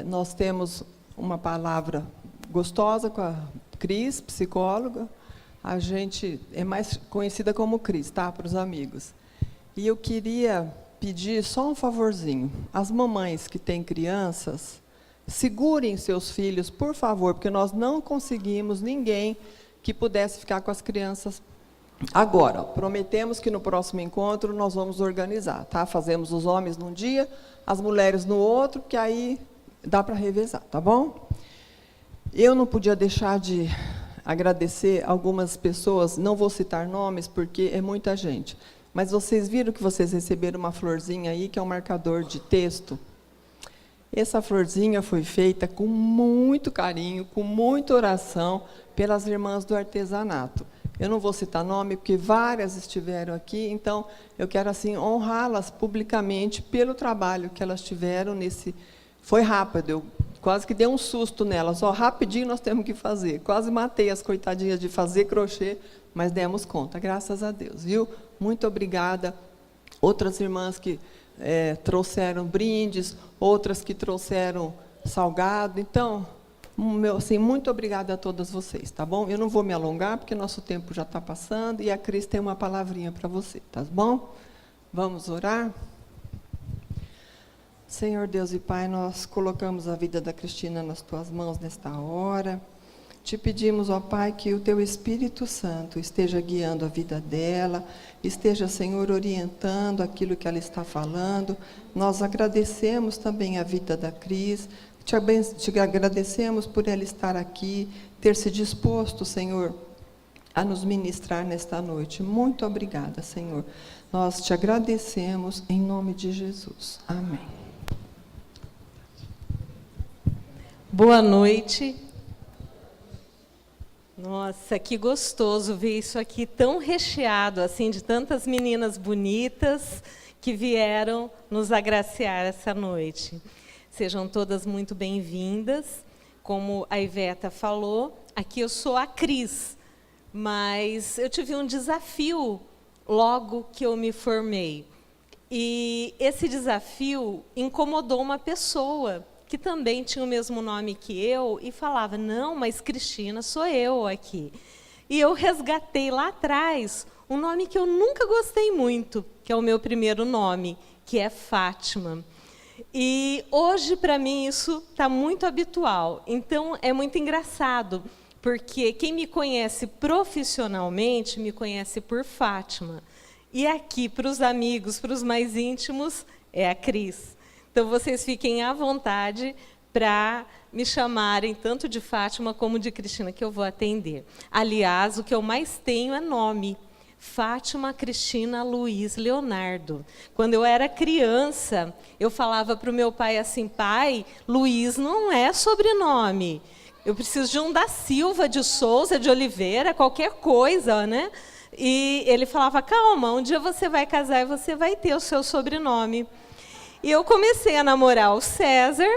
Nós temos uma palavra gostosa com a Cris, psicóloga. A gente é mais conhecida como Cris, tá? Para os amigos. E eu queria pedir só um favorzinho. As mamães que têm crianças, segurem seus filhos, por favor, porque nós não conseguimos ninguém que pudesse ficar com as crianças agora. Prometemos que no próximo encontro nós vamos organizar, tá? Fazemos os homens num dia, as mulheres no outro, que aí dá para revezar, tá bom? Eu não podia deixar de agradecer algumas pessoas, não vou citar nomes, porque é muita gente, mas vocês viram que vocês receberam uma florzinha aí, que é um marcador de texto? Essa florzinha foi feita com muito carinho, com muita oração, pelas irmãs do artesanato. Eu não vou citar nome, porque várias estiveram aqui, então eu quero assim honrá-las publicamente pelo trabalho que elas tiveram nesse... Foi rápido, eu quase que dei um susto nelas. Rapidinho nós temos que fazer. Quase matei as coitadinhas de fazer crochê, mas demos conta, graças a Deus, viu? Muito obrigada. Outras irmãs que trouxeram brindes, outras que trouxeram salgado. Então, assim, muito obrigada a todas vocês, tá bom? Eu não vou me alongar, porque nosso tempo já está passando, e a Cris tem uma palavrinha para você, tá bom? Vamos orar? Senhor Deus e Pai, nós colocamos a vida da Cristina nas Tuas mãos nesta hora. Te pedimos, ó Pai, que o Teu Espírito Santo esteja guiando a vida dela, esteja, Senhor, orientando aquilo que ela está falando. Nós agradecemos também a vida da Cris, te agradecemos por ela estar aqui, ter se disposto, Senhor, a nos ministrar nesta noite. Muito obrigada, Senhor. Nós te agradecemos em nome de Jesus. Amém. Boa noite. Nossa, que gostoso ver isso aqui tão recheado, assim, de tantas meninas bonitas que vieram nos agraciar essa noite. Sejam todas muito bem-vindas. Como a Iveta falou, aqui eu sou a Cris, mas eu tive um desafio logo que eu me formei. E esse desafio incomodou uma pessoa que também tinha o mesmo nome que eu, e falava, não, mas Cristina, sou eu aqui. E eu resgatei lá atrás um nome que eu nunca gostei muito, que é o meu primeiro nome, que é Fátima. E hoje, para mim, isso está muito habitual. Então, é muito engraçado, porque quem me conhece profissionalmente, me conhece por Fátima. E aqui, para os amigos, para os mais íntimos, é a Cris. Então, vocês fiquem à vontade para me chamarem tanto de Fátima como de Cristina, que eu vou atender. Aliás, o que eu mais tenho é nome. Fátima Cristina Luiz Leonardo. Quando eu era criança, eu falava para o meu pai assim, pai, Luiz não é sobrenome. Eu preciso de um da Silva, de Souza, de Oliveira, qualquer coisa, né? E ele falava, calma, um dia você vai casar e você vai ter o seu sobrenome. E eu comecei a namorar o César,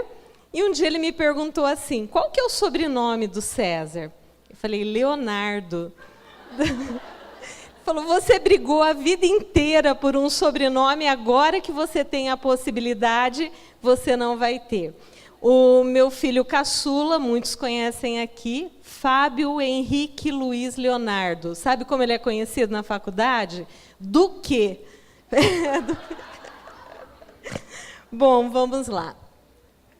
e um dia ele me perguntou assim, qual que é o sobrenome do César? Eu falei, Leonardo. Ele falou, você brigou a vida inteira por um sobrenome, agora que você tem a possibilidade, você não vai ter. O meu filho caçula, muitos conhecem aqui, Fábio Henrique Luiz Leonardo. Sabe como ele é conhecido na faculdade? Duque. Bom, vamos lá.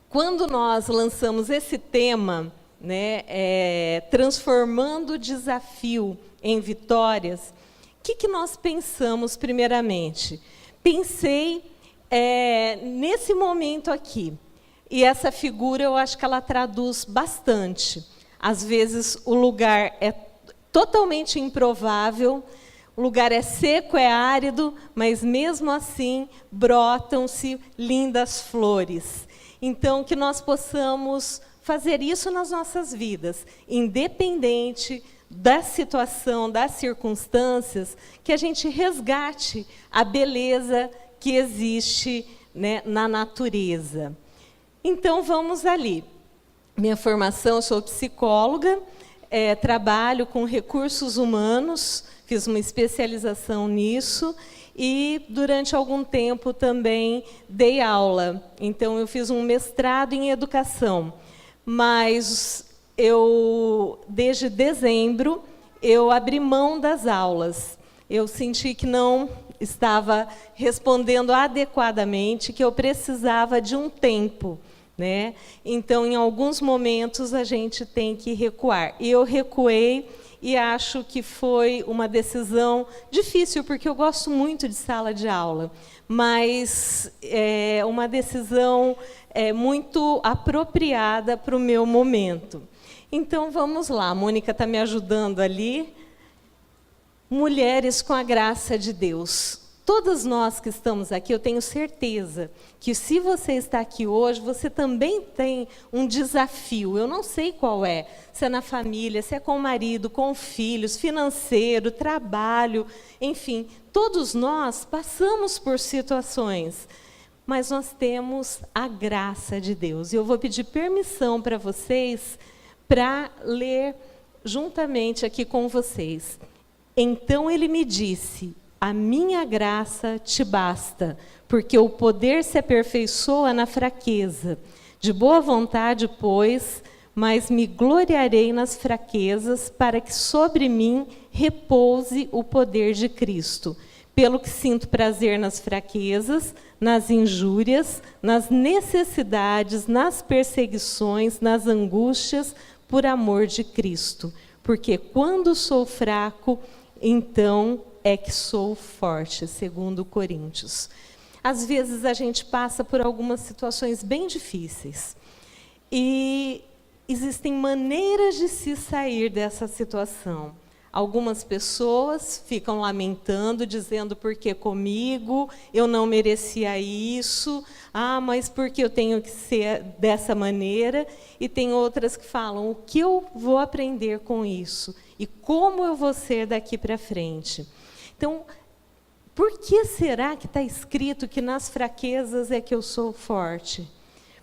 Quando nós lançamos esse tema, né, transformando o desafio em vitórias, o que nós pensamos primeiramente? Pensei nesse momento aqui, e essa figura eu acho que ela traduz bastante. Às vezes o lugar é totalmente improvável, o lugar é seco, é árido, mas mesmo assim brotam-se lindas flores. Então, que nós possamos fazer isso nas nossas vidas, independente da situação, das circunstâncias, que a gente resgate a beleza que existe, né, na natureza. Então, vamos ali. Minha formação, eu sou psicóloga, trabalho com recursos humanos, fiz uma especialização nisso, e durante algum tempo também dei aula. Então eu fiz um mestrado em educação, mas desde dezembro eu abri mão das aulas. Eu senti que não estava respondendo adequadamente, que eu precisava de um tempo, né? Então, em alguns momentos, a gente tem que recuar. E eu recuei e acho que foi uma decisão difícil, porque eu gosto muito de sala de aula, mas é uma decisão muito apropriada para o meu momento. Então, vamos lá. A Mônica está me ajudando ali. Mulheres com a graça de Deus. Todas nós que estamos aqui, eu tenho certeza que se você está aqui hoje, você também tem um desafio. Eu não sei qual é, se é na família, se é com o marido, com filhos, financeiro, trabalho, enfim, todos nós passamos por situações, mas nós temos a graça de Deus. E eu vou pedir permissão para vocês para ler juntamente aqui com vocês. Então ele me disse: a minha graça te basta, porque o poder se aperfeiçoa na fraqueza. De boa vontade, pois, mas me gloriarei nas fraquezas, para que sobre mim repouse o poder de Cristo. Pelo que sinto prazer nas fraquezas, nas injúrias, nas necessidades, nas perseguições, nas angústias, por amor de Cristo. Porque quando sou fraco, então é que sou forte, segundo Coríntios. Às vezes a gente passa por algumas situações bem difíceis. E existem maneiras de se sair dessa situação. Algumas pessoas ficam lamentando, dizendo: por que comigo? Eu não merecia isso. Ah, mas por que eu tenho que ser dessa maneira? E tem outras que falam: o que eu vou aprender com isso? E como eu vou ser daqui para frente? Então, por que será que está escrito que nas fraquezas é que eu sou forte?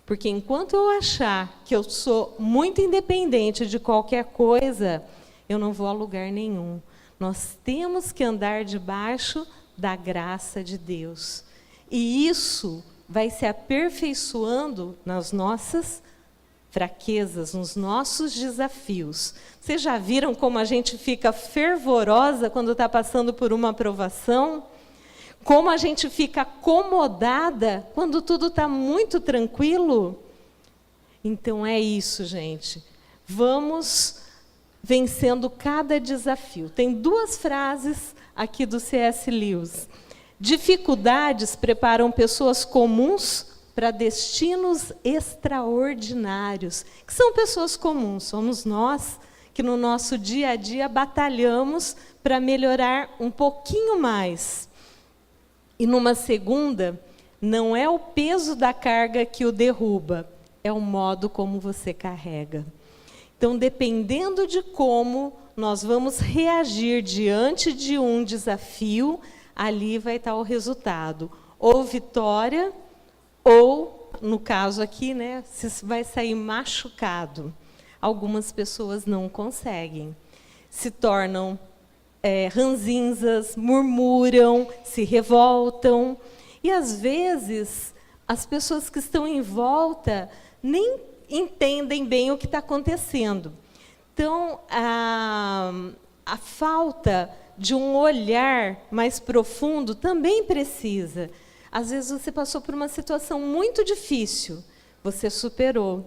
Porque enquanto eu achar que eu sou muito independente de qualquer coisa, eu não vou a lugar nenhum. Nós temos que andar debaixo da graça de Deus. E isso vai se aperfeiçoando nas nossas fraquezas, nos nossos desafios. Vocês já viram como a gente fica fervorosa quando está passando por uma provação? Como a gente fica acomodada quando tudo está muito tranquilo? Então é isso, gente. Vamos vencendo cada desafio. Tem 2 frases aqui do C.S. Lewis. Dificuldades preparam pessoas comuns para destinos extraordinários. Que são pessoas comuns, somos nós que no nosso dia a dia batalhamos para melhorar um pouquinho mais. E numa segunda, não é o peso da carga que o derruba, é o modo como você carrega. Então, dependendo de como nós vamos reagir diante de um desafio, ali vai estar o resultado. Ou vitória, ou, no caso aqui, né, se vai sair machucado. Algumas pessoas não conseguem. Se tornam ranzinzas, murmuram, se revoltam. E, às vezes, as pessoas que estão em volta nem entendem bem o que está acontecendo. Então, a falta de um olhar mais profundo também precisa. Às vezes você passou por uma situação muito difícil, você superou,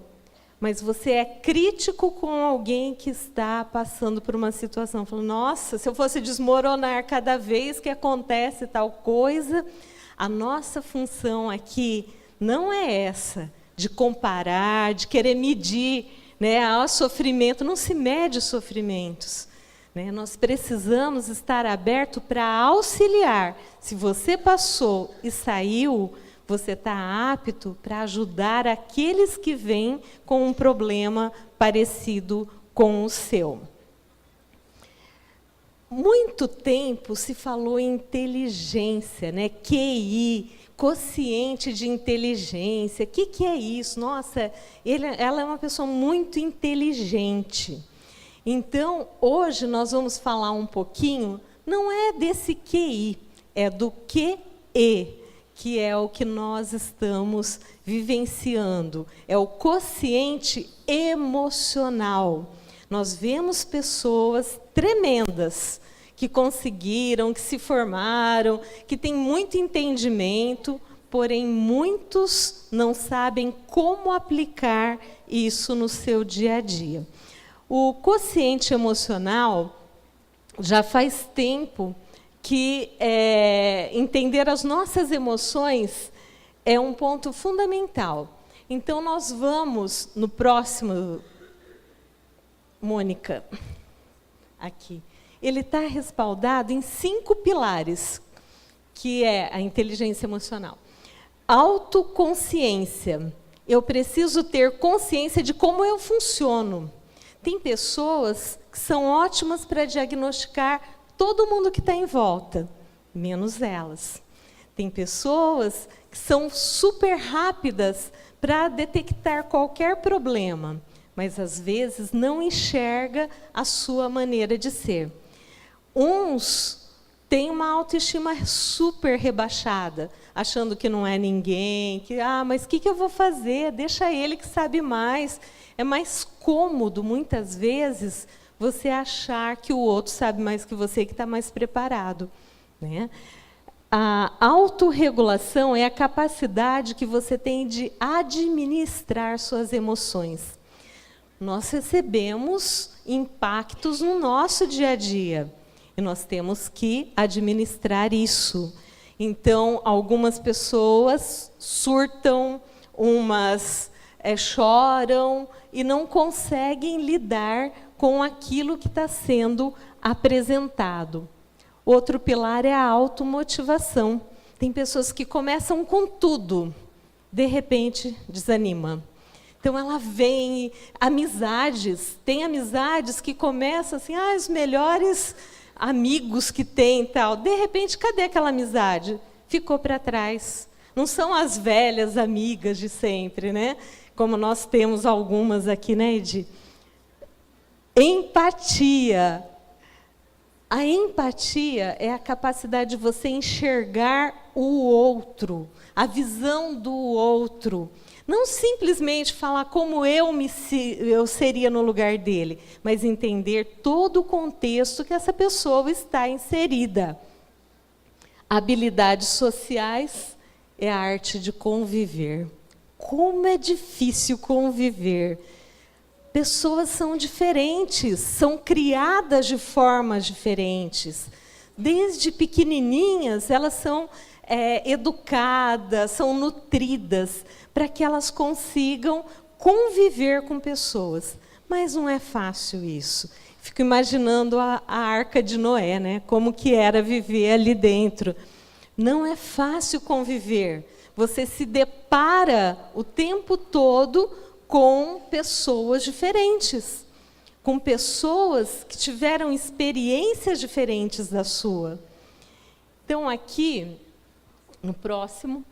mas você é crítico com alguém que está passando por uma situação, falando: nossa, se eu fosse desmoronar cada vez que acontece tal coisa. A nossa função aqui não é essa, de comparar, de querer medir, né? O sofrimento, não se mede sofrimentos. Né? Nós precisamos estar aberto para auxiliar. Se você passou e saiu, você está apto para ajudar aqueles que vêm com um problema parecido com o seu. Muito tempo se falou em inteligência, né? QI, quociente de inteligência. O que é isso? Nossa, ela é uma pessoa muito inteligente. Então, hoje nós vamos falar um pouquinho, não é desse QI. é do que é o que nós estamos vivenciando. É o quociente emocional. Nós vemos pessoas tremendas que conseguiram, que se formaram, que têm muito entendimento, porém muitos não sabem como aplicar isso no seu dia a dia. O quociente emocional já faz tempo que entender as nossas emoções é um ponto fundamental. Então, nós vamos, no próximo, Mônica, aqui, ele está respaldado em 5 pilares, que é a inteligência emocional. Autoconsciência. Eu preciso ter consciência de como eu funciono. Tem pessoas que são ótimas para diagnosticar todo mundo que está em volta, menos elas. Tem pessoas que são super rápidas para detectar qualquer problema, mas às vezes não enxerga a sua maneira de ser. Uns têm uma autoestima super rebaixada, achando que não é ninguém, que, mas o que eu vou fazer? Deixa ele que sabe mais. É mais cômodo, muitas vezes, você achar que o outro sabe mais que você, que está mais preparado, né? A autorregulação é a capacidade que você tem de administrar suas emoções. Nós recebemos impactos no nosso dia a dia, e nós temos que administrar isso. Então, algumas pessoas surtam, umas choram e não conseguem lidar com aquilo que está sendo apresentado. Outro pilar é a automotivação. Tem pessoas que começam com tudo, de repente desanima. Então ela vem, amizades, tem amizades que começam assim, os melhores amigos que tem, tal. De repente, cadê aquela amizade? Ficou para trás. Não são as velhas amigas de sempre, né? Como nós temos algumas aqui, né, Edi? Empatia. A empatia é a capacidade de você enxergar o outro, a visão do outro. Não simplesmente falar como eu seria no lugar dele, mas entender todo o contexto que essa pessoa está inserida. Habilidades sociais é a arte de conviver. Como é difícil conviver. Pessoas são diferentes, são criadas de formas diferentes. Desde pequenininhas, elas são educadas, são nutridas, para que elas consigam conviver com pessoas. Mas não é fácil isso. Fico imaginando a Arca de Noé, né? Como que era viver ali dentro. Não é fácil conviver. Você se depara o tempo todo com pessoas diferentes, com pessoas que tiveram experiências diferentes da sua. Então, aqui, no próximo,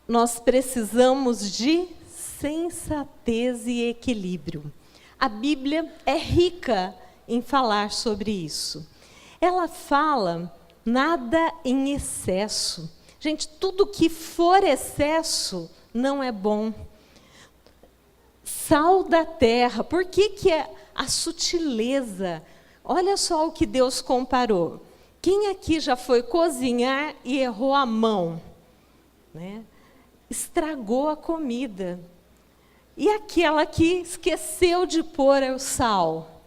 nós precisamos de sensatez e equilíbrio. A Bíblia é rica em falar sobre isso. Ela fala nada em excesso. Gente, tudo que for excesso não é bom. Sal da terra, por que é a sutileza? Olha só o que Deus comparou. Quem aqui já foi cozinhar e errou a mão? Né? Estragou a comida. E aquela que esqueceu de pôr o sal?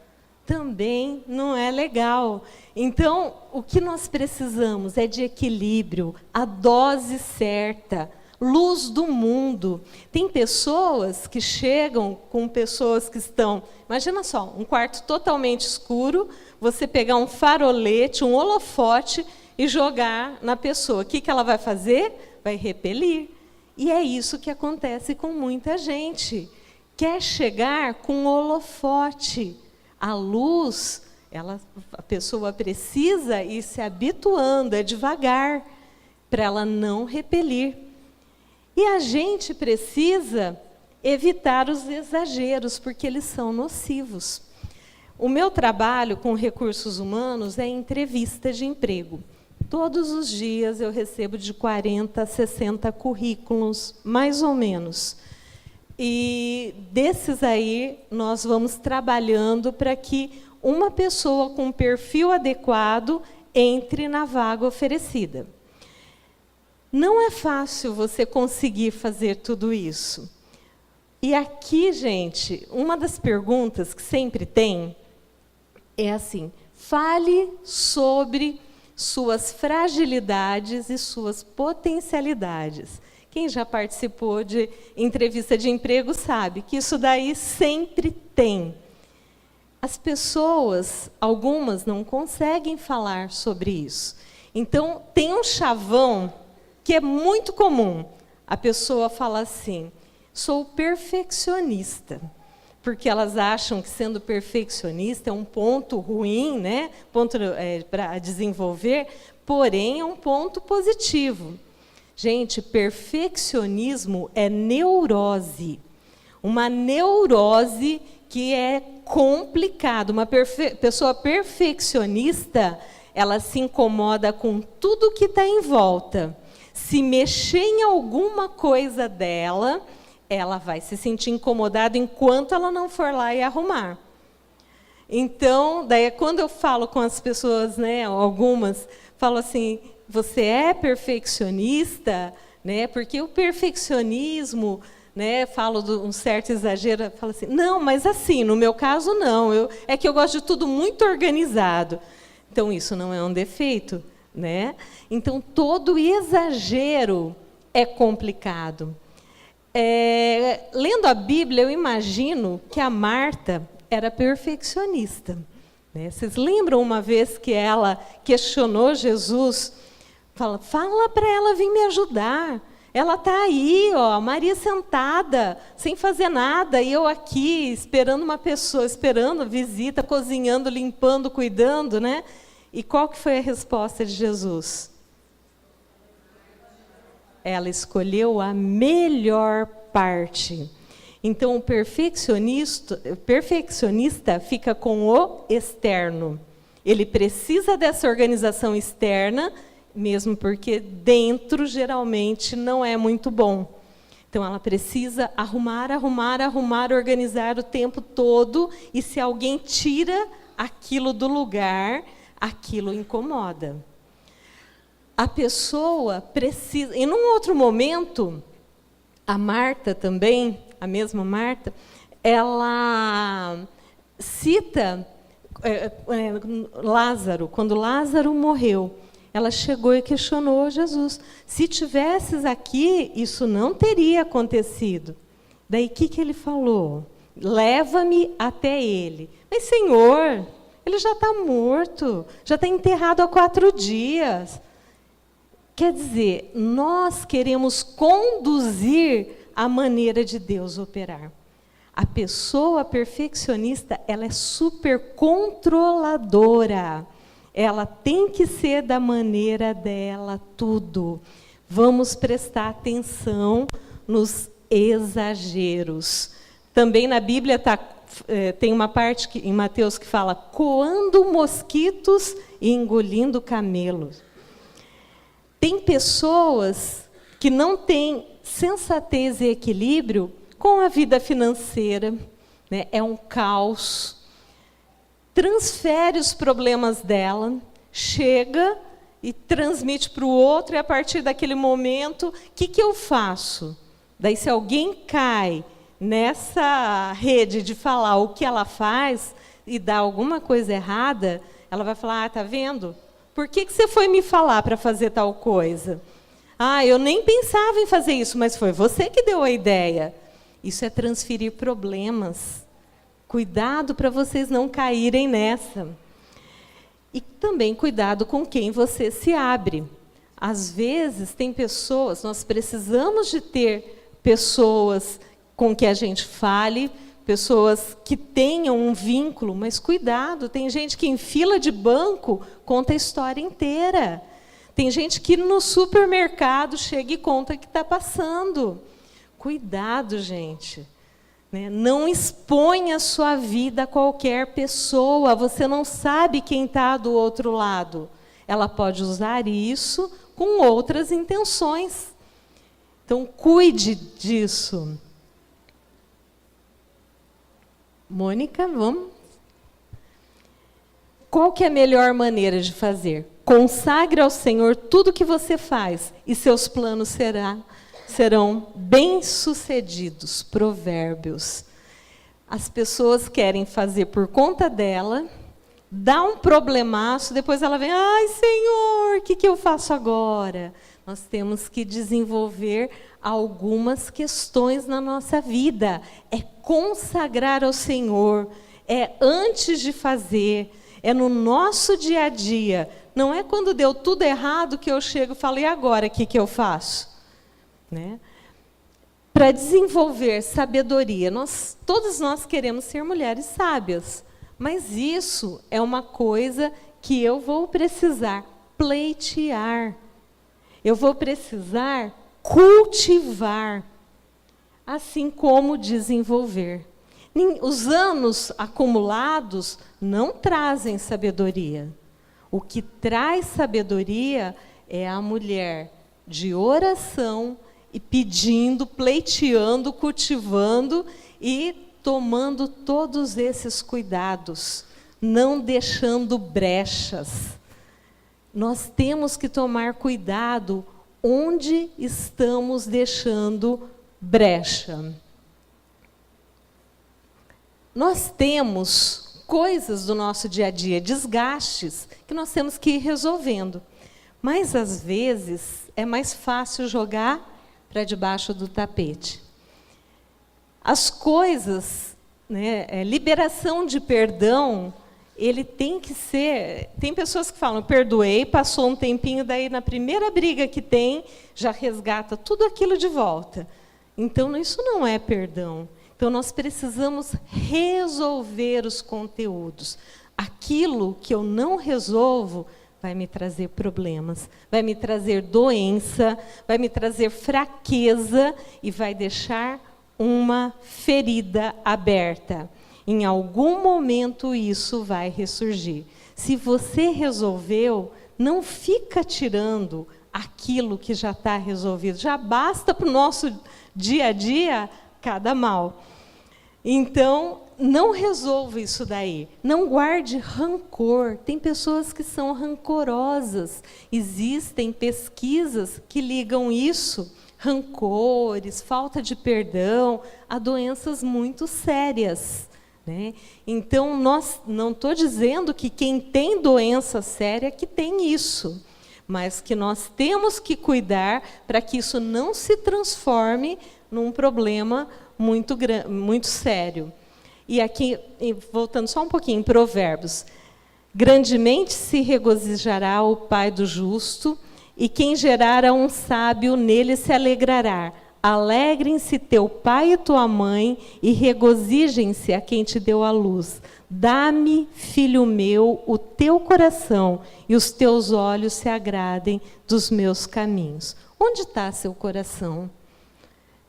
Também não é legal. Então, o que nós precisamos é de equilíbrio, a dose certa, luz do mundo. Tem pessoas que chegam com pessoas que estão... Imagina só, um quarto totalmente escuro, você pegar um farolete, um holofote e jogar na pessoa. O que ela vai fazer? Vai repelir. E é isso que acontece com muita gente. Quer chegar com um holofote. A luz, a pessoa precisa ir se habituando, é devagar, para ela não repelir. E a gente precisa evitar os exageros, porque eles são nocivos. O meu trabalho com recursos humanos é entrevista de emprego. Todos os dias eu recebo de 40 a 60 currículos, mais ou menos. E desses aí, nós vamos trabalhando para que uma pessoa com um perfil adequado entre na vaga oferecida. Não é fácil você conseguir fazer tudo isso. E aqui, gente, uma das perguntas que sempre tem é assim: fale sobre suas fragilidades e suas potencialidades. Quem já participou de entrevista de emprego sabe que isso daí sempre tem. As pessoas, algumas, não conseguem falar sobre isso. Então, tem um chavão que é muito comum. A pessoa fala assim: sou perfeccionista. Porque elas acham que sendo perfeccionista é um ponto ruim, né? Ponto para desenvolver, porém é um ponto positivo. Gente, perfeccionismo é neurose. Uma neurose que é complicada. Uma pessoa perfeccionista, ela se incomoda com tudo que está em volta. Se mexer em alguma coisa dela, ela vai se sentir incomodada enquanto ela não for lá e arrumar. Então, daí quando eu falo com as pessoas, né, algumas, falo assim: você é perfeccionista, né? Porque o perfeccionismo, né, falo de um certo exagero, falo assim: não, mas assim, no meu caso não, é que eu gosto de tudo muito organizado. Então isso não é um defeito, né? Então todo exagero é complicado. Lendo a Bíblia, eu imagino que a Marta era perfeccionista. Né? Vocês lembram uma vez que ela questionou Jesus? Fala para ela vir me ajudar. Ela está aí, ó, a Maria sentada, sem fazer nada, e eu aqui esperando uma pessoa, esperando visita, cozinhando, limpando, cuidando, né? E qual que foi a resposta de Jesus? Ela escolheu a melhor parte. Então, o perfeccionista fica com o externo. Ele precisa dessa organização externa, mesmo porque dentro, geralmente, não é muito bom. Então, ela precisa arrumar, organizar o tempo todo, e se alguém tira aquilo do lugar, aquilo incomoda. A pessoa precisa... E num outro momento, a Marta também, a mesma Marta, ela cita Lázaro. Quando Lázaro morreu, ela chegou e questionou Jesus: se tivesses aqui, isso não teria acontecido. Daí o que ele falou? Leva-me até ele. Mas, Senhor, ele já está morto, já está enterrado há 4 dias. Quer dizer, nós queremos conduzir a maneira de Deus operar. A pessoa perfeccionista, ela é super controladora. Ela tem que ser da maneira dela tudo. Vamos prestar atenção nos exageros. Também na Bíblia tem uma parte em Mateus que fala: coando mosquitos e engolindo camelos. Tem pessoas que não têm sensatez e equilíbrio com a vida financeira, né? É um caos. Transfere os problemas dela, chega e transmite para o outro, e a partir daquele momento, o que eu faço? Daí, se alguém cai nessa rede de falar o que ela faz e dá alguma coisa errada, ela vai falar: ah, tá vendo? Por que você foi me falar para fazer tal coisa? Ah, eu nem pensava em fazer isso, mas foi você que deu a ideia. Isso é transferir problemas. Cuidado para vocês não caírem nessa. E também cuidado com quem você se abre. Às vezes, tem pessoas, nós precisamos de ter pessoas com que a gente fale, pessoas que tenham um vínculo, mas cuidado, tem gente que em fila de banco conta a história inteira. Tem gente que no supermercado chega e conta o que está passando. Cuidado, gente. Não exponha a sua vida a qualquer pessoa. Você não sabe quem está do outro lado. ela pode usar isso com outras intenções. Então, cuide disso. Mônica, vamos? Qual que é a melhor maneira de fazer? Consagre ao Senhor tudo que você faz e seus planos serão bem-sucedidos. Provérbios. As pessoas querem fazer por conta dela, dá um problemaço, depois ela vem, ai, Senhor, o que eu faço agora? Nós temos que desenvolver algumas questões na nossa vida. É consagrar ao Senhor, é antes de fazer, é no nosso dia a dia. Não é quando deu tudo errado que eu chego e falo, e agora, o que eu faço? Né? Para desenvolver sabedoria, todos nós queremos ser mulheres sábias, mas isso é uma coisa que eu vou precisar pleitear, eu vou precisar cultivar, assim como desenvolver. Os anos acumulados não trazem sabedoria. O que traz sabedoria é a mulher de oração, e pedindo, pleiteando, cultivando e tomando todos esses cuidados, não deixando brechas. Nós temos que tomar cuidado onde estamos deixando brecha. Nós temos coisas do nosso dia a dia, desgastes, que nós temos que ir resolvendo. Mas, às vezes, é mais fácil jogar para debaixo do tapete. As coisas, né, liberação de perdão, ele tem que ser... Tem pessoas que falam, perdoei, passou um tempinho, daí na primeira briga que tem, já resgata tudo aquilo de volta. Então, isso não é perdão. Então, nós precisamos resolver os conteúdos. Aquilo que eu não resolvo vai me trazer problemas, vai me trazer doença, vai me trazer fraqueza e vai deixar uma ferida aberta. Em algum momento isso vai ressurgir. Se você resolveu, não fica tirando aquilo que já está resolvido. Já basta para o nosso dia a dia cada mal. Então, não resolva isso daí. Não guarde rancor. Tem pessoas que são rancorosas. Existem pesquisas que ligam isso, rancores, falta de perdão, a doenças muito sérias. Né? Então, não estou dizendo que quem tem doença séria que tem isso, mas que nós temos que cuidar para que isso não se transforme num problema muito sério. E aqui, voltando só um pouquinho, em Provérbios. Grandemente se regozijará o pai do justo, e quem gerar a um sábio, nele se alegrará. Alegrem-se teu pai e tua mãe, e regozijem-se a quem te deu a luz. Dá-me, filho meu, o teu coração, e os teus olhos se agradem dos meus caminhos. Onde está seu coração?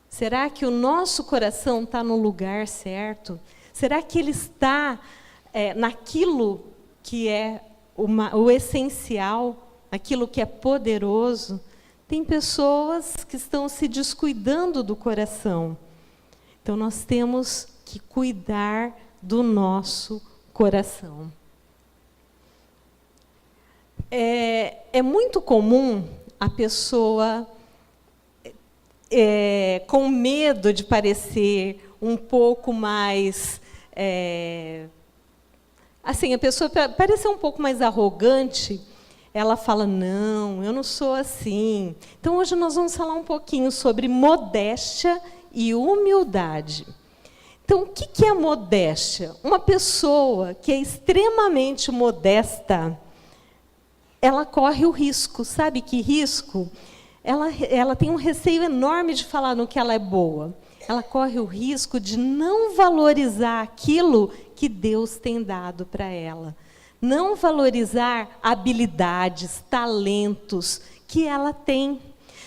Será que o nosso coração está no lugar certo? Será que ele está naquilo que é o essencial, aquilo que é poderoso? Tem pessoas que estão se descuidando do coração. Então, nós temos que cuidar do nosso coração. É muito comum a pessoa, com medo de parecer um pouco mais... assim, a pessoa parecer um pouco mais arrogante, ela fala, não, eu não sou assim. Então, hoje nós vamos falar um pouquinho sobre modéstia e humildade. Então, o que é modéstia? Uma pessoa que é extremamente modesta, ela corre o risco. Sabe que risco? Ela tem um receio enorme de falar no que ela é boa. Ela corre o risco de não valorizar aquilo que Deus tem dado para ela. Não valorizar habilidades, talentos que ela tem.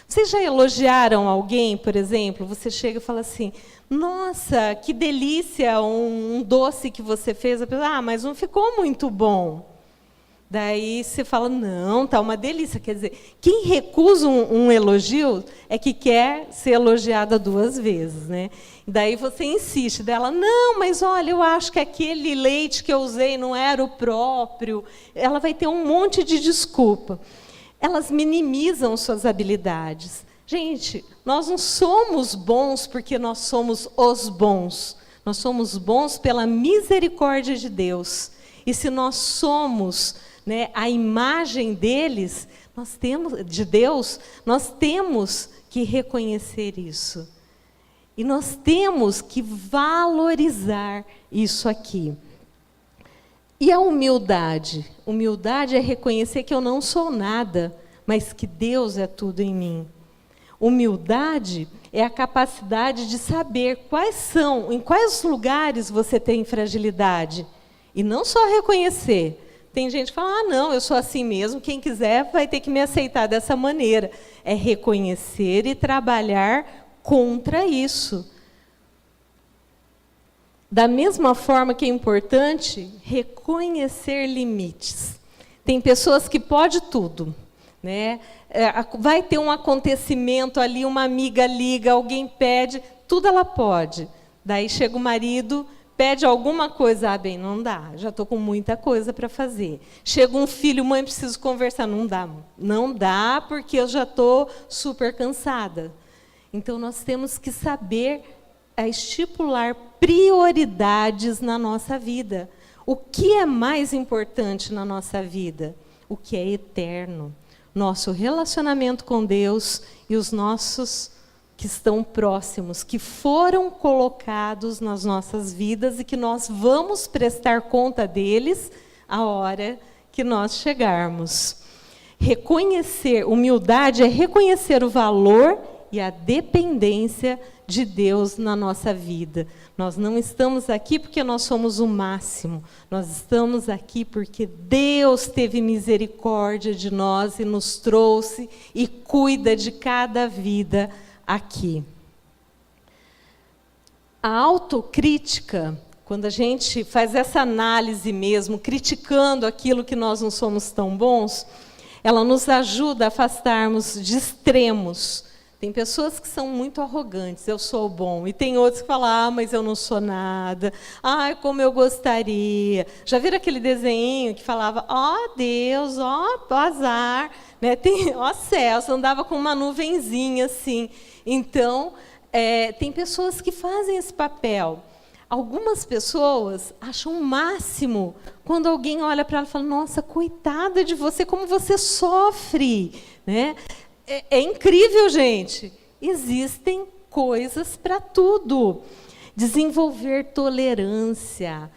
Vocês já elogiaram alguém, por exemplo? Você chega e fala assim, nossa, que delícia, um doce que você fez. A pessoa, mas não ficou muito bom. Daí você fala, não, tá uma delícia. Quer dizer, quem recusa um elogio é que quer ser elogiada 2 vezes, né? Daí você insiste dela, não, mas olha, eu acho que aquele leite que eu usei não era o próprio. Ela vai ter um monte de desculpa. Elas minimizam suas habilidades. Gente, nós não somos bons porque nós somos os bons. Nós somos bons pela misericórdia de Deus. E se nós somos, né, a imagem deles, de Deus, nós temos que reconhecer isso. E nós temos que valorizar isso aqui. E a humildade? Humildade é reconhecer que eu não sou nada, mas que Deus é tudo em mim. Humildade é a capacidade de saber em quais lugares você tem fragilidade. E não só reconhecer. Tem gente que fala, não, eu sou assim mesmo, quem quiser vai ter que me aceitar dessa maneira. É reconhecer e trabalhar contra isso. Da mesma forma que é importante reconhecer limites. Tem pessoas que podem tudo, né? Vai ter um acontecimento ali, uma amiga liga, alguém pede, tudo ela pode. Daí chega o marido, pede alguma coisa, bem, não dá, já estou com muita coisa para fazer. Chega um filho, mãe, preciso conversar, não dá porque eu já estou super cansada. Então, nós temos que saber estipular prioridades na nossa vida. O que é mais importante na nossa vida? O que é eterno. Nosso relacionamento com Deus e os nossos que estão próximos, que foram colocados nas nossas vidas e que nós vamos prestar conta deles a hora que nós chegarmos. Humildade é reconhecer o valor e a dependência de Deus na nossa vida. Nós não estamos aqui porque nós somos o máximo. Nós estamos aqui porque Deus teve misericórdia de nós e nos trouxe e cuida de cada vida aqui. A autocrítica, quando a gente faz essa análise mesmo, criticando aquilo que nós não somos tão bons, ela nos ajuda a afastarmos de extremos. Tem pessoas que são muito arrogantes, eu sou bom. E tem outros que falam, mas eu não sou nada. Como eu gostaria. Já viram aquele desenho que falava, Deus, azar. Né? Céu, você andava com uma nuvenzinha assim. Então, tem pessoas que fazem esse papel. Algumas pessoas acham o máximo quando alguém olha para ela e fala, nossa, coitada de você, como você sofre. Né? É incrível, gente. Existem coisas para tudo. Desenvolver tolerância.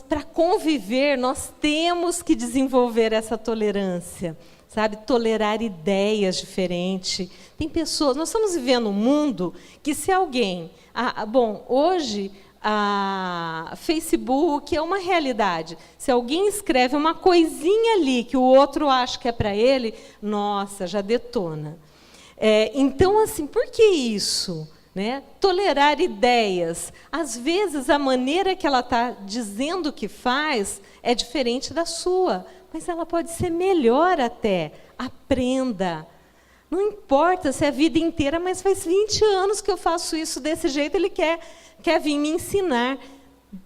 Para conviver, nós temos que desenvolver essa tolerância. Sabe? Tolerar ideias diferentes. Tem pessoas... Nós estamos vivendo um mundo que se alguém... hoje... Facebook é uma realidade. Se alguém escreve uma coisinha ali que o outro acha que é para ele, nossa, já detona. Então, assim, por que isso? Né? Tolerar ideias. Às vezes, a maneira que ela está dizendo que faz é diferente da sua, mas ela pode ser melhor até. Aprenda. Não importa se é a vida inteira, mas faz 20 anos que eu faço isso desse jeito, ele quer vir me ensinar.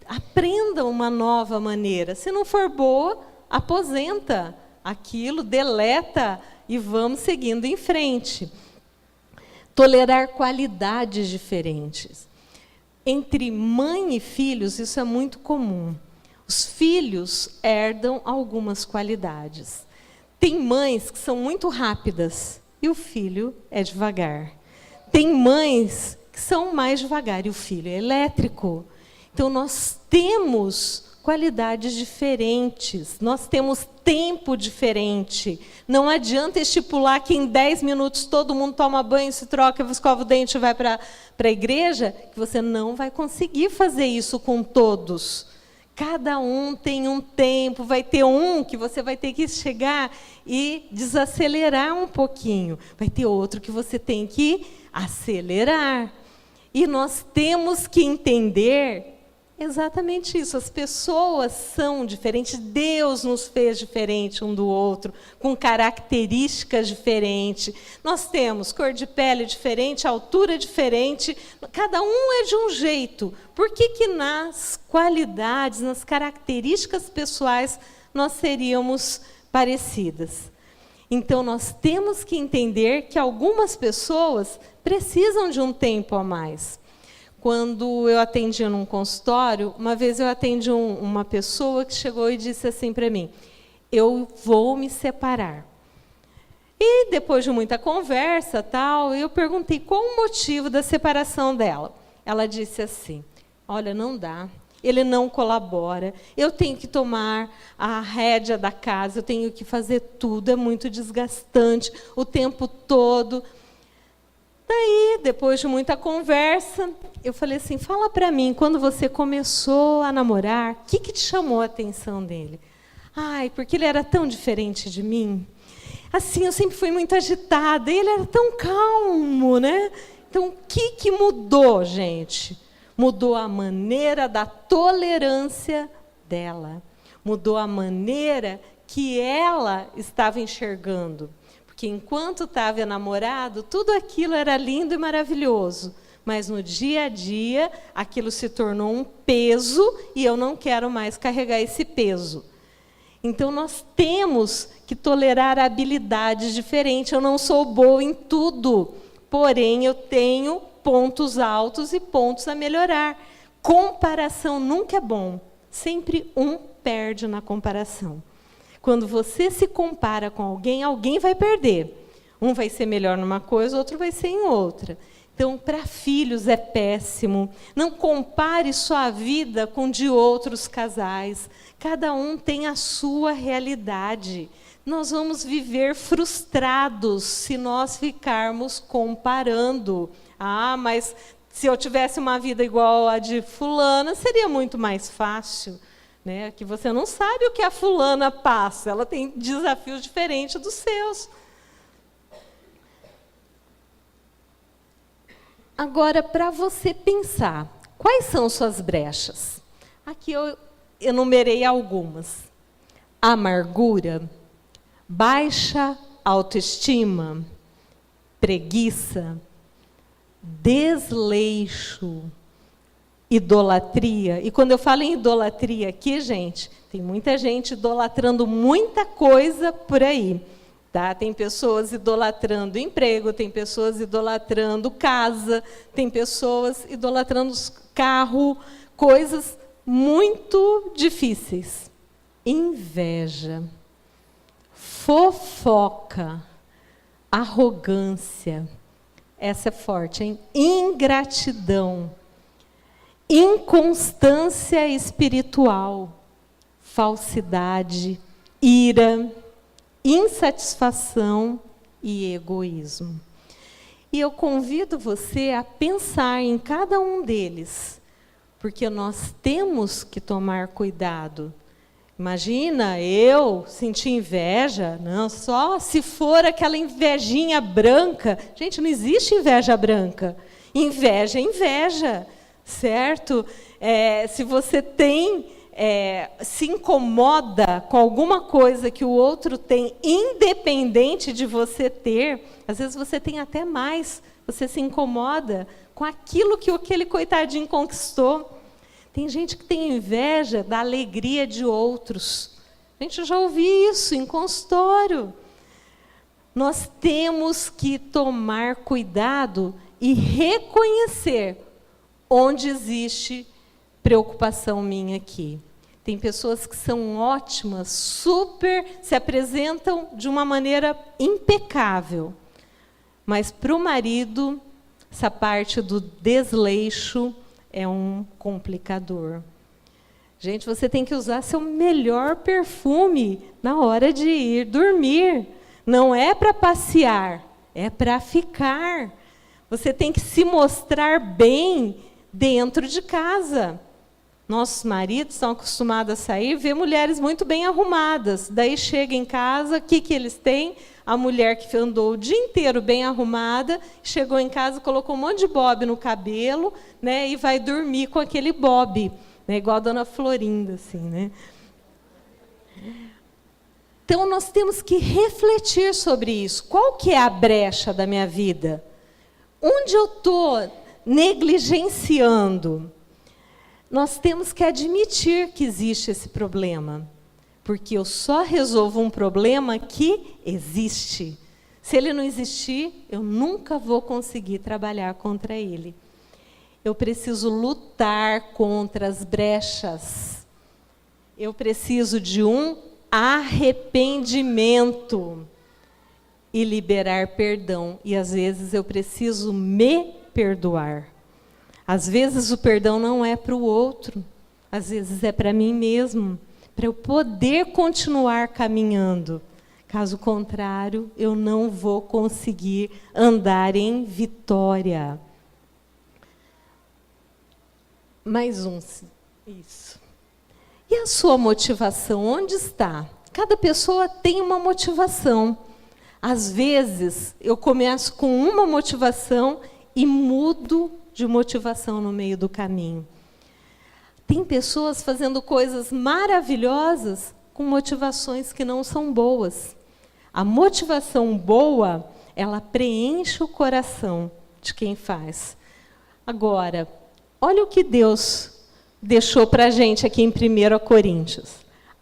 Aprenda uma nova maneira. Se não for boa, aposenta aquilo, deleta e vamos seguindo em frente. Tolerar qualidades diferentes. Entre mãe e filhos, isso é muito comum. Os filhos herdam algumas qualidades. Tem mães que são muito rápidas e o filho é devagar. Tem mães que são mais devagar e o filho é elétrico. Então, nós temos qualidades diferentes, nós temos tempo diferente. Não adianta estipular que em 10 minutos todo mundo toma banho, se troca, escova o dente e vai para a igreja, que você não vai conseguir fazer isso com todos. Cada um tem um tempo, vai ter um que você vai ter que chegar e desacelerar um pouquinho. Vai ter outro que você tem que acelerar. E nós temos que entender Exatamente isso. As pessoas são diferentes. Deus nos fez diferente um do outro, com características diferentes. Nós temos cor de pele diferente, altura diferente. Cada um é de um jeito. Por que nas qualidades, nas características pessoais, nós seríamos parecidas? Então, nós temos que entender que algumas pessoas precisam de um tempo a mais. Quando eu atendia num consultório, uma vez eu atendi uma pessoa que chegou e disse assim para mim: eu vou me separar. E depois de muita conversa, eu perguntei qual o motivo da separação dela. Ela disse assim: olha, não dá, ele não colabora, eu tenho que tomar a rédea da casa, eu tenho que fazer tudo, é muito desgastante o tempo todo. Daí, depois de muita conversa, eu falei assim: fala para mim, quando você começou a namorar, o que te chamou a atenção dele? Ai, porque ele era tão diferente de mim. Assim, eu sempre fui muito agitada, e ele era tão calmo, né? Então, o que mudou, gente? Mudou a maneira da tolerância dela. Mudou a maneira que ela estava enxergando. Que enquanto estava namorado, tudo aquilo era lindo e maravilhoso. Mas no dia a dia, aquilo se tornou um peso e eu não quero mais carregar esse peso. Então, nós temos que tolerar habilidades diferentes. Eu não sou boa em tudo, porém, eu tenho pontos altos e pontos a melhorar. Comparação nunca é bom. Sempre um perde na comparação. Quando você se compara com alguém, alguém vai perder. Um vai ser melhor numa coisa, outro vai ser em outra. Então, para filhos é péssimo. Não compare sua vida com de outros casais. Cada um tem a sua realidade. Nós vamos viver frustrados se nós ficarmos comparando. Ah, mas se eu tivesse uma vida igual a de fulana, seria muito mais fácil. Né, que você não sabe o que a fulana passa, ela tem desafios diferentes dos seus. Agora, para você pensar, quais são suas brechas? Aqui eu enumerei algumas. Amargura, baixa autoestima, preguiça, desleixo, idolatria. E quando eu falo em idolatria aqui, gente, tem muita gente idolatrando muita coisa por aí. Tá? Tem pessoas idolatrando emprego, tem pessoas idolatrando casa, tem pessoas idolatrando carro, coisas muito difíceis. Inveja, fofoca, arrogância. Essa é forte, hein? Ingratidão. Inconstância espiritual, falsidade, ira, insatisfação e egoísmo. E eu convido você a pensar em cada um deles, porque nós temos que tomar cuidado. Imagina eu sentir inveja, não, só se for aquela invejinha branca. Gente, não existe inveja branca. Inveja é inveja. Certo? Se você se incomoda com alguma coisa que o outro tem, independente de você ter, às vezes você tem até mais, você se incomoda com aquilo que aquele coitadinho conquistou. Tem gente que tem inveja da alegria de outros. Gente, eu já ouvi isso em consultório. Nós temos que tomar cuidado e reconhecer onde existe preocupação minha aqui. Tem pessoas que são ótimas, se apresentam de uma maneira impecável. Mas para o marido, essa parte do desleixo é um complicador. Gente, você tem que usar seu melhor perfume na hora de ir dormir. Não é para passear, é para ficar. Você tem que se mostrar bem dentro de casa. Nossos maridos estão acostumados a sair, ver mulheres muito bem arrumadas. Daí chega em casa, o que eles têm? A mulher que andou o dia inteiro bem arrumada, chegou em casa, colocou um monte de bob no cabelo, né, e vai dormir com aquele bob. né? Igual a dona Florinda, assim, né? Então, nós temos que refletir sobre isso. Qual que é a brecha da minha vida? Onde eu estou negligenciando? Nós temos que admitir que existe esse problema, porque eu só resolvo um problema que existe. Se ele não existir, eu nunca vou conseguir trabalhar contra ele. Eu preciso lutar contra as brechas. Eu preciso de um arrependimento e liberar perdão. E, às vezes, eu preciso me perdoar. Às vezes, o perdão não é para o outro. Às vezes, é para mim mesmo, para eu poder continuar caminhando. Caso contrário, eu não vou conseguir andar em vitória. Mais um. Isso. E a sua motivação, onde está? Cada pessoa tem uma motivação. Às vezes, eu começo com uma motivação e mudo de motivação no meio do caminho. Tem pessoas fazendo coisas maravilhosas com motivações que não são boas. A motivação boa, ela preenche o coração de quem faz. Agora, olha o que Deus deixou para a gente aqui em 1 Coríntios.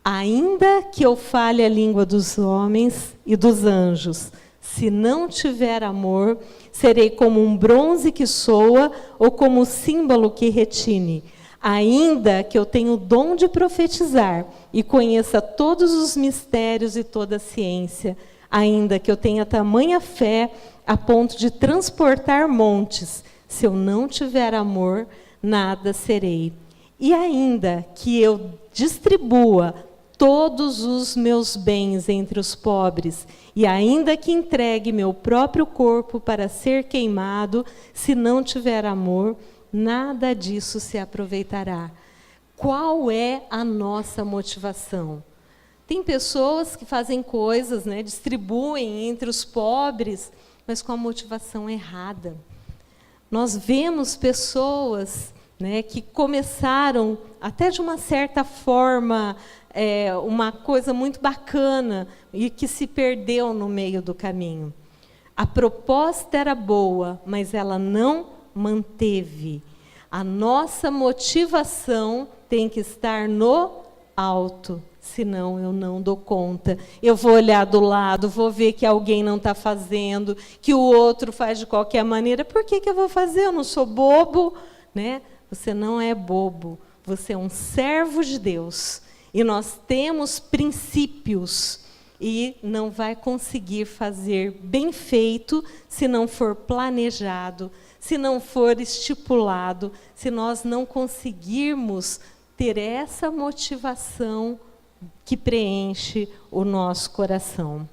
Ainda que eu fale a língua dos homens e dos anjos, se não tiver amor, serei como um bronze que soa ou como um símbolo que retine. Ainda que eu tenha o dom de profetizar e conheça todos os mistérios e toda a ciência, ainda que eu tenha tamanha fé a ponto de transportar montes, se eu não tiver amor, nada serei. E ainda que eu distribua todos os meus bens entre os pobres, e ainda que entregue meu próprio corpo para ser queimado, se não tiver amor, nada disso se aproveitará. Qual é a nossa motivação? Tem pessoas que fazem coisas, né, distribuem entre os pobres, mas com a motivação errada. Nós vemos pessoas, né, que começaram, até de uma certa forma, uma coisa muito bacana, e que se perdeu no meio do caminho. A proposta era boa, mas ela não manteve. A nossa motivação tem que estar no alto, senão eu não dou conta. Eu vou olhar do lado, vou ver que alguém não está fazendo, que o outro faz de qualquer maneira. Por que eu vou fazer? Eu não sou bobo, né? Você não é bobo, você é um servo de Deus. E nós temos princípios, e não vai conseguir fazer bem feito se não for planejado, se não for estipulado, se nós não conseguirmos ter essa motivação que preenche o nosso coração.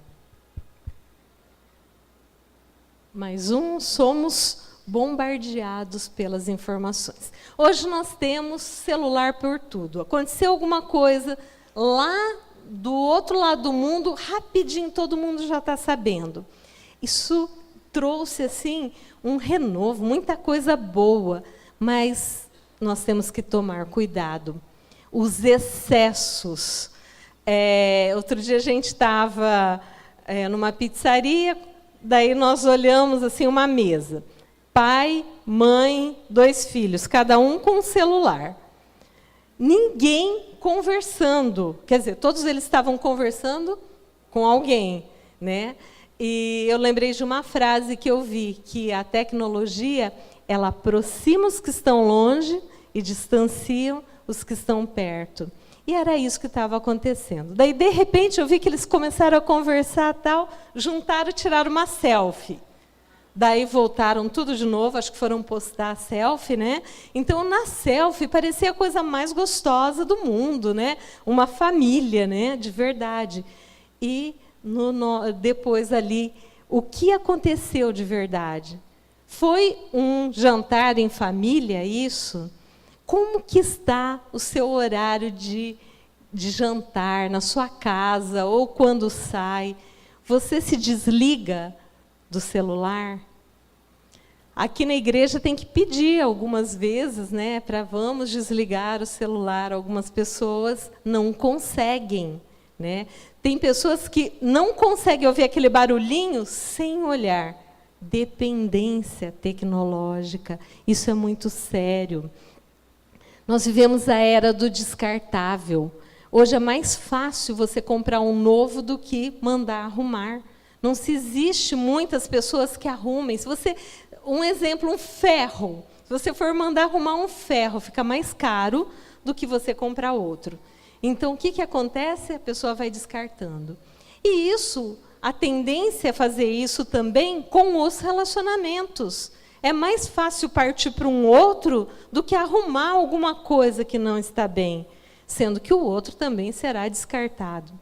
Mais um, somos bombardeados pelas informações. Hoje nós temos celular por tudo. Aconteceu alguma coisa lá do outro lado do mundo, rapidinho todo mundo já está sabendo. Isso trouxe assim um renovo, muita coisa boa, mas nós temos que tomar cuidado. Os excessos. Outro dia a gente estava numa pizzaria, daí nós olhamos assim uma mesa. Pai, mãe, 2 filhos, cada um com um celular. Ninguém conversando. Quer dizer, todos eles estavam conversando com alguém, né? E eu lembrei de uma frase que eu vi, que a tecnologia, ela aproxima os que estão longe e distancia os que estão perto. E era isso que estava acontecendo. Daí, de repente, eu vi que eles começaram a conversar, tal, juntaram e tiraram uma selfie. Daí voltaram tudo de novo, acho que foram postar a selfie, né? Então, na selfie, parecia a coisa mais gostosa do mundo, né? Uma família, né? De verdade. E depois ali, o que aconteceu de verdade? Foi um jantar em família, isso? Como que está o seu horário de jantar na sua casa ou quando sai? Você se desliga do celular? Aqui na igreja tem que pedir algumas vezes, né, para vamos desligar o celular. Algumas pessoas não conseguem, né? Tem pessoas que não conseguem ouvir aquele barulhinho sem olhar. Dependência tecnológica, isso é muito sério. Nós vivemos a era do descartável. Hoje é mais fácil você comprar um novo do que mandar arrumar. Não se existe muitas pessoas que arrumem. Se você, um exemplo, um ferro. Se você for mandar arrumar um ferro, fica mais caro do que você comprar outro. Então, o que acontece? A pessoa vai descartando. E isso, a tendência é fazer isso também com os relacionamentos. É mais fácil partir para um outro do que arrumar alguma coisa que não está bem, sendo que o outro também será descartável.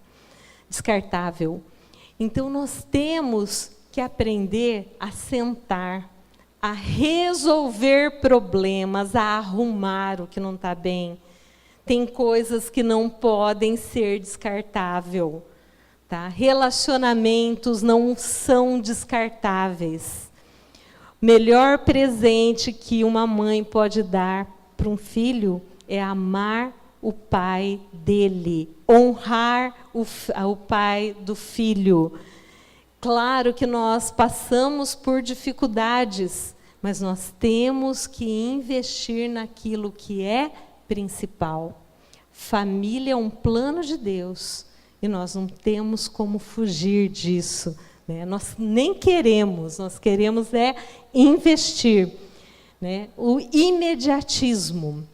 Então, nós temos que aprender a sentar, a resolver problemas, a arrumar o que não está bem. Tem coisas que não podem ser descartáveis. Tá? Relacionamentos não são descartáveis. Melhor presente que uma mãe pode dar para um filho é amar o pai dele, honrar o pai do filho. Claro que nós passamos por dificuldades, mas nós temos que investir naquilo que é principal. Família é um plano de Deus e nós não temos como fugir disso. Né? Nós nem queremos, nós queremos é investir. Né? O imediatismo.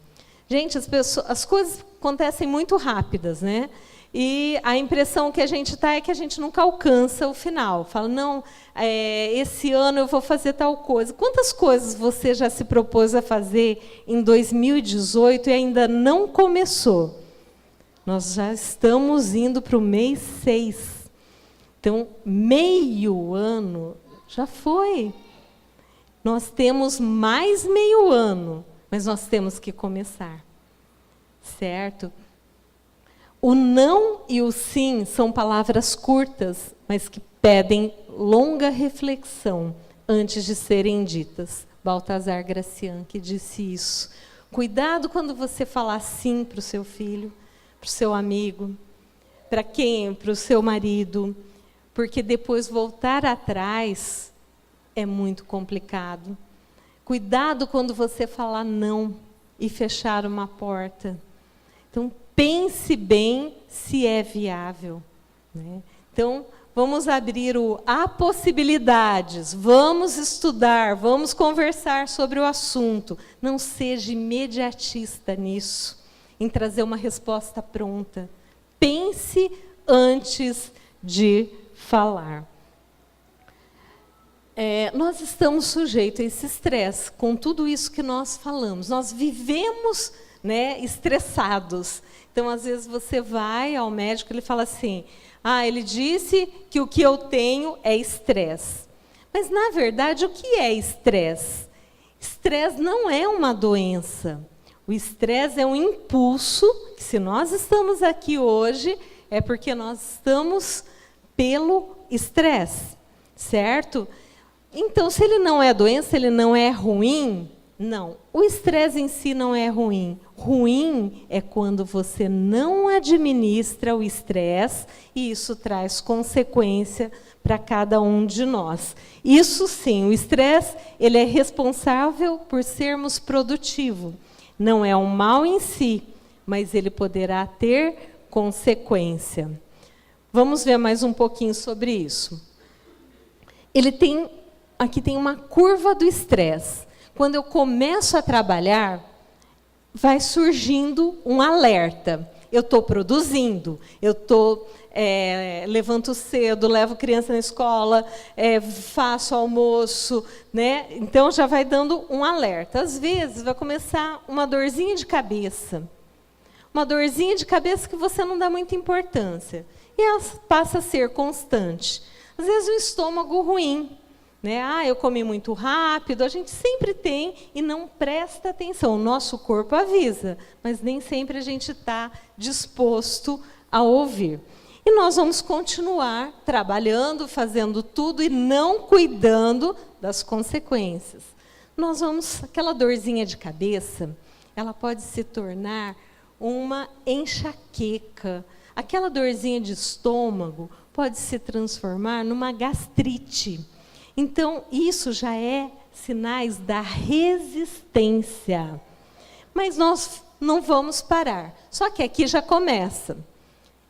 Gente, as coisas acontecem muito rápidas, né? E a impressão que a gente está é que a gente nunca alcança o final. Fala, não, esse ano eu vou fazer tal coisa. Quantas coisas você já se propôs a fazer em 2018 e ainda não começou? Nós já estamos indo para o mês 6. Então, meio ano já foi. Nós temos mais meio ano, mas nós temos que começar. Certo? O não e o sim são palavras curtas, mas que pedem longa reflexão antes de serem ditas. Baltazar Gracian que disse isso. Cuidado quando você falar sim para o seu filho, para o seu amigo, para quem? Para o seu marido, porque depois voltar atrás é muito complicado. Cuidado quando você falar não e fechar uma porta. Então, pense bem se é viável. Né? Então, vamos abrir há possibilidades, vamos estudar, vamos conversar sobre o assunto. Não seja imediatista nisso, em trazer uma resposta pronta. Pense antes de falar. Nós estamos sujeitos a esse estresse, com tudo isso que nós falamos. Nós vivemos, né, estressados. Então, às vezes, você vai ao médico e ele fala assim, ele disse que o que eu tenho é estresse. Mas, na verdade, o que é estresse? Estresse não é uma doença. O estresse é um impulso, que se nós estamos aqui hoje, é porque nós estamos pelo estresse, certo? Então, se ele não é doença, ele não é ruim? Não, o estresse em si não é ruim. Ruim é quando você não administra o estresse e isso traz consequência para cada um de nós. Isso sim, o estresse ele é responsável por sermos produtivos. Não é um mal em si, mas ele poderá ter consequência. Vamos ver mais um pouquinho sobre isso. Aqui tem uma curva do estresse. Quando eu começo a trabalhar, vai surgindo um alerta. Eu estou produzindo, eu levanto cedo, levo criança na escola, faço almoço, né? Então já vai dando um alerta. Às vezes vai começar uma dorzinha de cabeça. Uma dorzinha de cabeça que você não dá muita importância. E ela passa a ser constante. Às vezes um estômago ruim. Né? Eu comi muito rápido, a gente sempre tem e não presta atenção. O nosso corpo avisa, mas nem sempre a gente está disposto a ouvir. E nós vamos continuar trabalhando, fazendo tudo e não cuidando das consequências. aquela dorzinha de cabeça, ela pode se tornar uma enxaqueca. Aquela dorzinha de estômago pode se transformar numa gastrite. Então, isso já é sinais da resistência. Mas nós não vamos parar. Só que aqui já começa.